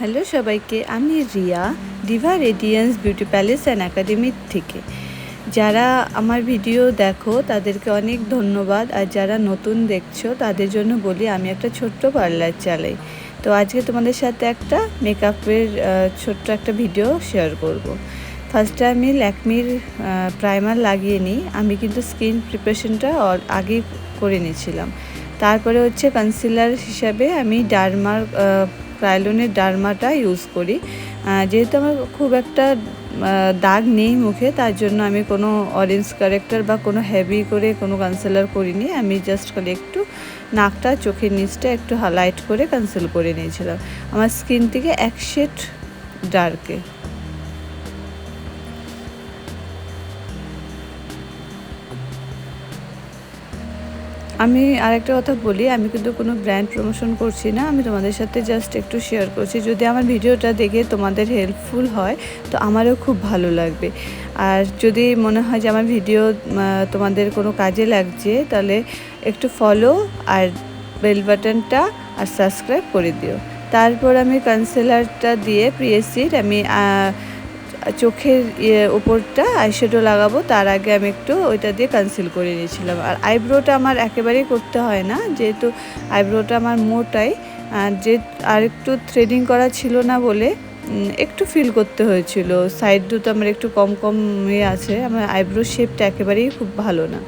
Hello সবাইকে, আমি Riya, Diva radiance beauty palace and academy থেকে। যারা আমার ভিডিও দেখো তাদেরকে অনেক ধন্যবাদ, আর যারা নতুন দেখছো তাদের জন্য বলি আমি একটা ছোট্ট পার্লার চালাই। তো আজকে তোমাদের সাথে একটা মেকআপের ছোট্ট একটা ভিডিও শেয়ার করব। ফার্স্টে আমি ল্যাকমির প্রাইমার লাগিয়ে নিই। আমি কিন্তু স্কিন প্রিপারেশনটা আগেই করে নিয়েছিলাম। তারপরে হচ্ছে কনসিলার হিসাবে আমি ডার্মার ক্রায়োলনের ডার্মাটা ইউজ করি। যেহেতু আমার খুব একটা দাগ নেই মুখে, তার জন্য আমি কোনো অরেঞ্জ কারেক্টার বা কোনো হেভি করে কোনো কনসিলার করিনি। আমি জাস্ট খালি একটু নাকটা, চোখের নিচটা একটু হাইলাইট করে কনসিল করে নিয়েছিলাম আমার স্কিন থেকে এক শেড ডার্কে। আমি আরেকটা কথা বলি, আমি কিন্তু কোনো ব্র্যান্ড প্রমোশন করছি না, আমি তোমাদের সাথে জাস্ট একটু শেয়ার করছি। যদি আমার ভিডিওটা দেখে তোমাদের হেল্পফুল হয় তো আমারও খুব ভালো লাগবে। আর যদি মনে হয় যে আমার ভিডিও তোমাদের কোনো কাজে লাগছে, তাহলে একটু ফলো আর বেল বাটনটা আর সাবস্ক্রাইব করে দিও। তারপর আমি কনসিলারটা দিয়ে প্রিয়েসিড আমি চোখের উপরটা আইশ্যাডো লাগাবো, তার আগে আমি একটু ওইটা দিয়ে কনসিল করে নিয়েছিলাম। আর আইব্রোটা আমার একেবারেই করতে হয় না, যেহেতু আইব্রোটা আমার মোটাই, যে আর একটু থ্রেডিং করা ছিল না বলে একটু ফিল করতে হয়েছিল। সাইড দুটো আমার একটু কম কম আছে, আমার আইব্রো শেপটা একেবারেই খুব ভালো না।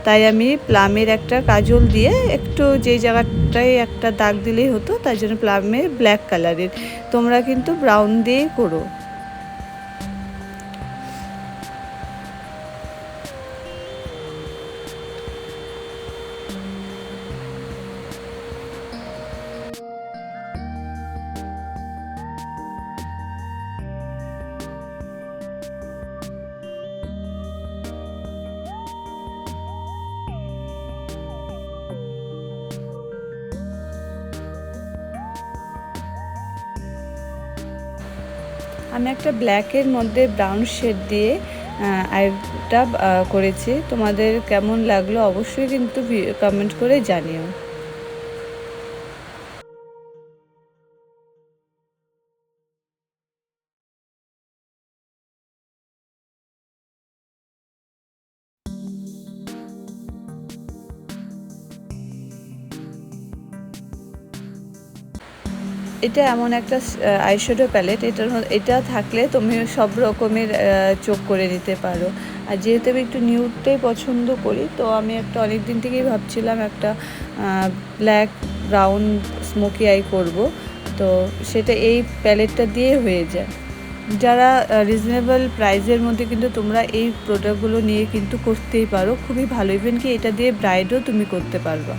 তাই আমি প্লামের একটা কাজল দিয়ে একটু যেই জায়গাটায় একটা দাগ দিলেই হতো, তার জন্য প্লামের ব্ল্যাক কালারের, তোমরা কিন্তু ব্রাউন দিয়েই করো। আমি একটা ব্ল্যাকের মধ্যে ব্রাউন শেড দিয়ে আইটা করেছি। তোমাদের কেমন লাগলো অবশ্যই কিন্তু কমেন্ট করে জানিও। এটা এমন একটা আইশ্যাডো প্যালেট, এটা থাকলে তুমি সব রকমের চোখ করে নিতে পারো। আর যেহেতু আমি একটু নিউডটাই পছন্দ করি, তো আমি একটা অনেক দিন থেকেই ভাবছিলাম একটা ব্ল্যাক ব্রাউন স্মোকি আই করব। তো সেটা এই প্যালেটটা দিয়ে হয়ে যায়। যারা রিজনেবল প্রাইসের মধ্যে কিন্তু তোমরা এই প্রোডাক্টগুলো নিয়ে কিন্তু করতেই পারো, খুবই ভালো। ইভেন কি এটা দিয়ে ব্রাইডও তুমি করতে পারবা।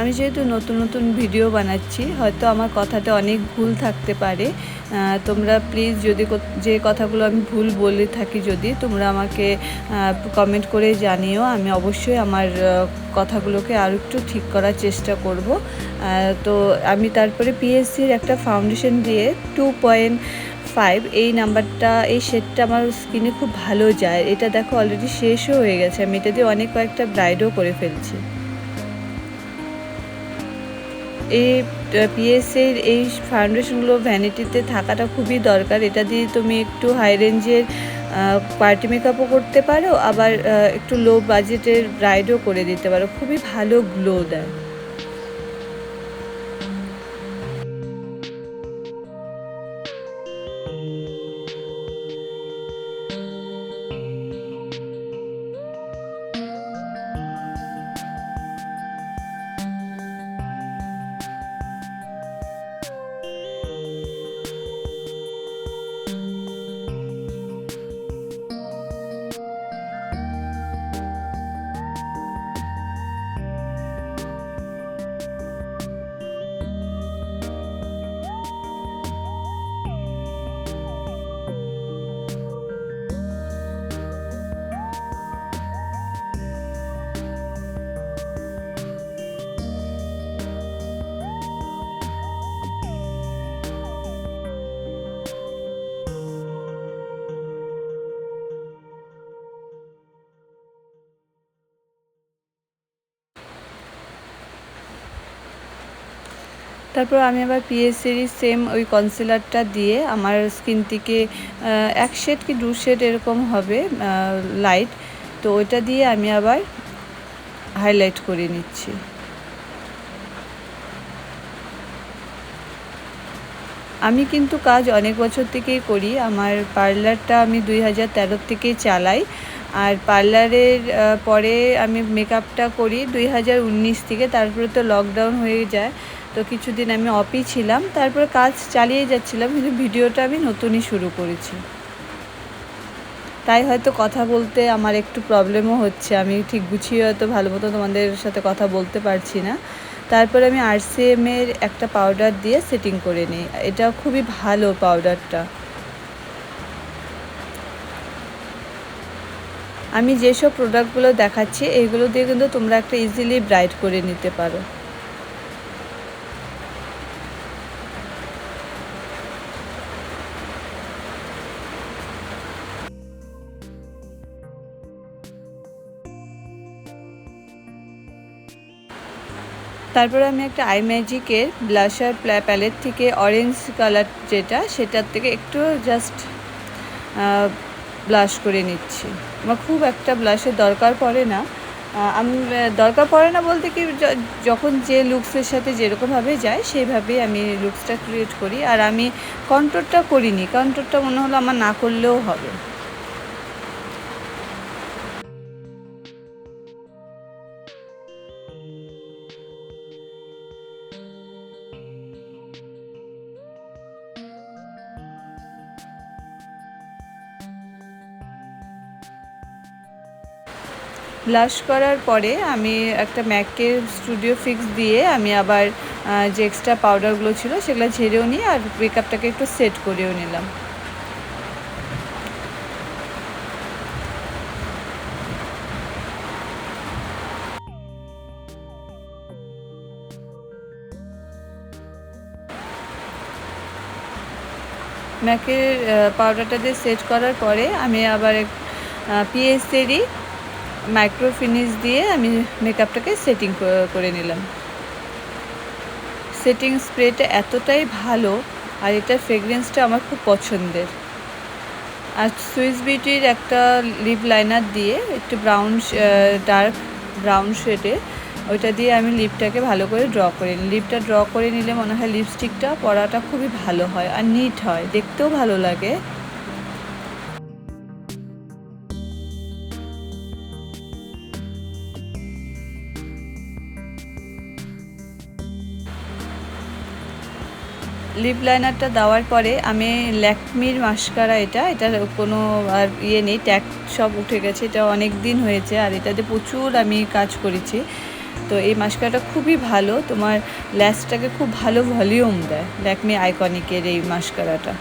আমি যেহেতু নতুন নতুন ভিডিও বানাচ্ছি, হয়তো আমার কথাতে অনেক ভুল থাকতে পারে। তোমরা প্লিজ যদি যে কথাগুলো আমি ভুল বলে থাকি, যদি তোমরা আমাকে কমেন্ট করে জানিও, আমি অবশ্যই আমার কথাগুলোকে আরও একটু ঠিক করার চেষ্টা করব। তো আমি তারপরে পিএসসির একটা ফাউন্ডেশন দিয়ে 2.5 এই নাম্বারটা, এই শেডটা আমার স্কিনে খুব ভালো যায়। এটা দেখো অলরেডি শেষও হয়ে গেছে, আমি এটা দিয়ে অনেক কয়েকটা ব্রাইডও করে ফেলছি। এই পিএসের এই ফাউন্ডেশনগুলো ভ্যানিটিতে থাকাটা খুবই দরকার। এটা দিয়ে তুমি একটু হাই রেঞ্জের পার্টি মেকআপও করতে পারো, আবার একটু লো বাজেটের ব্রাইডও করে দিতে পারো, খুবই ভালো গ্লো দেয়। তারপর আমি আবার পিএসসির সেম ওই কনসিলারটা দিয়ে আমার স্কিন থেকে 1 শেড কি 2 শেড এরকম হবে লাইট, তো ওইটা দিয়ে আমি আবার হাইলাইট করে নিচ্ছি। আমি কিন্তু কাজ অনেক বছর থেকেই করি, আমার পার্লারটা আমি 2013 থেকেই চালাই। আর পার্লারের পরে আমি মেকআপটা করি 2019 থেকে। তারপরে তো লকডাউন হয়ে যায়, তো কিছুদিন আমি অফই ছিলাম, তারপরে কাজ চালিয়ে যাচ্ছিলাম, কিন্তু ভিডিওটা আমি নতুনই শুরু করেছি। তাই হয়তো কথা বলতে আমার একটু প্রবলেমও হচ্ছে, আমি ঠিক গুছিয়ে হয়তো ভালো মতো তোমাদের সাথে কথা বলতে পারছি না। তারপর আমি RCM এর একটা পাউডার দিয়ে সেটিং করে নিই, এটা খুবই ভালো পাউডারটা। আমি যেসব প্রোডাক্টগুলো দেখাচ্ছি এগুলো দিয়ে কিন্তু তোমরা একটা ইজিলি ব্রাইট করে নিতে পারো। তারপরে আমি একটা আই ম্যাজিকের ব্লাশার প্যালেট থেকে অরেঞ্জ কালার যেটা, সেটার থেকে একটু জাস্ট ব্লাশ করে নিচ্ছি। আমার খুব একটা ব্লাশের দরকার পড়ে না, আমি দরকার পড়ে না বলতে কি, যখন যে লুকসের সাথে যেরকমভাবে যায় সেইভাবেই আমি লুকসটা ক্রিয়েট করি। আর আমি কন্ট্রোরটা করিনি, কন্ট্রোরটা মনে হলো আমার না করলেও হবে। ব্লাশ করার পরে আমি একটা ম্যাকের স্টুডিও ফিক্স দিয়ে আমি আবার যে এক্সট্রা পাউডারগুলো ছিল সেগুলো ঝেড়েও নিই, আর মেকআপটাকে একটু সেট করেও নিলাম। ম্যাকের পাউডারটা দিয়ে সেট করার পরে আমি আবার পিএসসিরই মাইক্রো ফিনিশ দিয়ে আমি মেকআপটাকে সেটিং করে নিলাম। সেটিং স্প্রেটা এতটাই ভালো, আর এটার ফ্রেগরেন্সটা আমার খুব পছন্দের। আর সুইস বিউটির একটা লিপ লাইনার দিয়ে একটু ডার্ক ব্রাউন শেডে, ওইটা দিয়ে আমি লিপটাকে ভালো করে ড্র করে নিই। লিপটা ড্র করে নিলে মনে হয় লিপস্টিকটা পরাটা খুবই ভালো হয় আর নিট হয়, দেখতেও ভালো লাগে। লিপ লাইনারটা দেওয়ার পরে আমি ল্যাকমির মাস্কারা, এটার কোনো আর ইয়ে নেই, ট্যাগ সব উঠে গেছে, এটা অনেক দিন হয়েছে, আর এটাতে প্রচুর আমি কাজ করেছি। তো এই মাস্কারাটা খুবই ভালো, তোমার ল্যাশটাকে খুব ভালো ভলিউম দেয়, ল্যাকমি আইকনিকের এই মাস্কারাটা।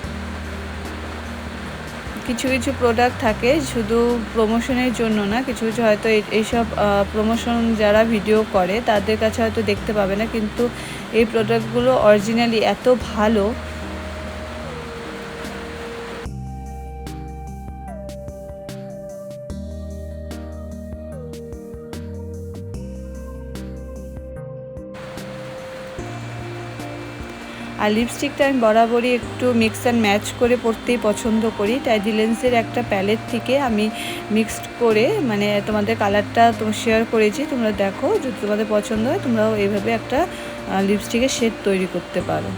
কিছু কিছু প্রোডাক্ট থাকে শুধু প্রমোশনের জন্য না, কিছু কিছু হয়তো এইসব প্রমোশন যারা ভিডিও করে তাদের কাছে হয়তো দেখতে পাবে না, কিন্তু এই প্রোডাক্টগুলো অরিজিনালি এত ভালো। আর লিপস্টিকটা আমি বরাবরই একটু মিক্স অ্যান্ড ম্যাচ করে পরতেই পছন্দ করি, তাই ডিলেন্সের একটা প্যালেট থেকে আমি মিক্সড করে, মানে তোমাদের কালারটা শেয়ার করেছি, তোমরা দেখো, যদি তোমাদের পছন্দ হয় তোমরাও এইভাবে একটা লিপস্টিকের শেড তৈরি করতে পারো।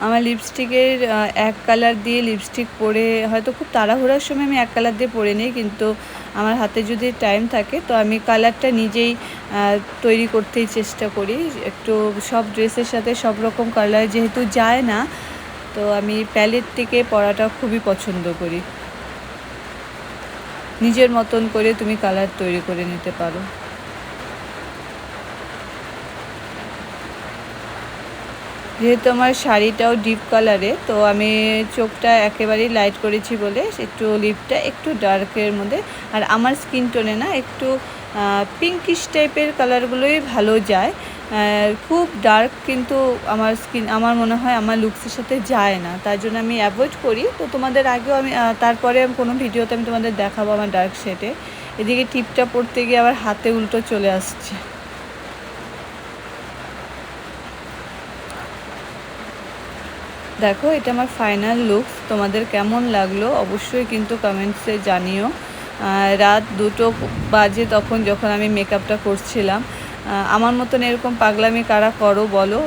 আমার লিপস্টিকের এক কালার দিয়ে লিপস্টিক পরে হয়তো খুব তাড়াহুড়ার সময় আমি এক কালার দিয়ে পরে নিই, কিন্তু আমার হাতে যদি টাইম থাকে তো আমি কালারটা নিজেই তৈরি করতেই চেষ্টা করি। একটু সব ড্রেসের সাথে সব রকম কালার যেহেতু যায় না, তো আমি প্যালেট থেকে পরাটা খুবই পছন্দ করি। নিজের মতন করে তুমি কালার তৈরি করে নিতে পারো। যেহেতু আমার শাড়িটাও ডিপ কালারে, তো আমি চোখটা একেবারেই লাইট করেছি বলে একটু লিপটা একটু ডার্কের মধ্যে। আর আমার স্কিন টোনে না একটু পিঙ্কিশ টাইপের কালারগুলোই ভালো যায়। খুব ডার্ক কিন্তু আমার মনে হয় আমার লুকসের সাথে যায় না, তার জন্য আমি অ্যাভয়েড করি। তো তোমাদের আগেও আমি তারপরে কোনো ভিডিওতে আমি তোমাদের দেখাবো আমার ডার্ক শেডে। এদিকে টিপটা পরতে গিয়ে আবার হাতে উল্টো চলে আসছে। দেখো, এটা আমার ফাইনাল লুকস। তোমাদের কেমন লাগলো অবশ্যই কিন্তু কমেন্টসে জানিও। রাত 2টো বাজে যখন আমি মেকআপটা করছিলাম। আমার মতন এরকম পাগলামি কারা করো বলো?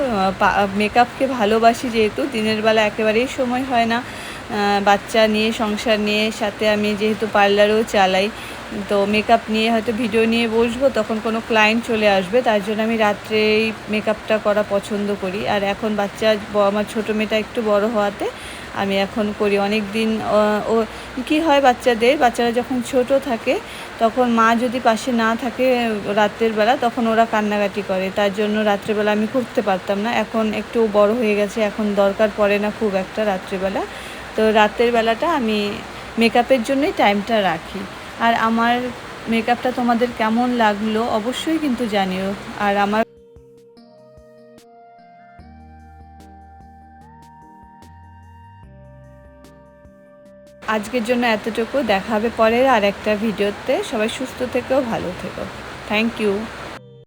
মেকআপকে ভালোবাসি যেহেতু, দিনের বেলা একেবারেই সময় হয় না। বাচ্চা নিয়ে, সংসার নিয়ে, সাথে আমি যেহেতু পার্লারও চালাই, তো মেকআপ নিয়ে হয়তো ভিডিও নিয়ে বসবো, তখন কোনো ক্লায়েন্ট চলে আসবে, তার জন্য আমি রাত্রেই মেকআপটা করা পছন্দ করি। আর এখন আমার ছোটো মেয়েটা একটু বড় হওয়াতে আমি এখন করি। অনেক দিন ও কী হয়, বাচ্চারা যখন ছোট থাকে তখন মা যদি পাশে না থাকে রাত্রের বেলা, তখন ওরা কান্নাকাটি করে, তার জন্য রাত্রেবেলা আমি করতে পারতাম না। এখন একটু বড় হয়ে গেছে, এখন দরকার পড়ে না খুব একটা রাত্রেবেলা। তো রাতের বেলাটা আমি মেকআপের জন্যই টাইমটা রাখি। আর আমার মেকআপটা তোমাদের কেমন লাগলো অবশ্যই কিন্তু জানিও। আর আজকের জন্য এতটুকু। দেখা হবে পরের আর একটা ভিডিওতে। সবাই সুস্থ থেকো, ভালো থেকো। Thank you.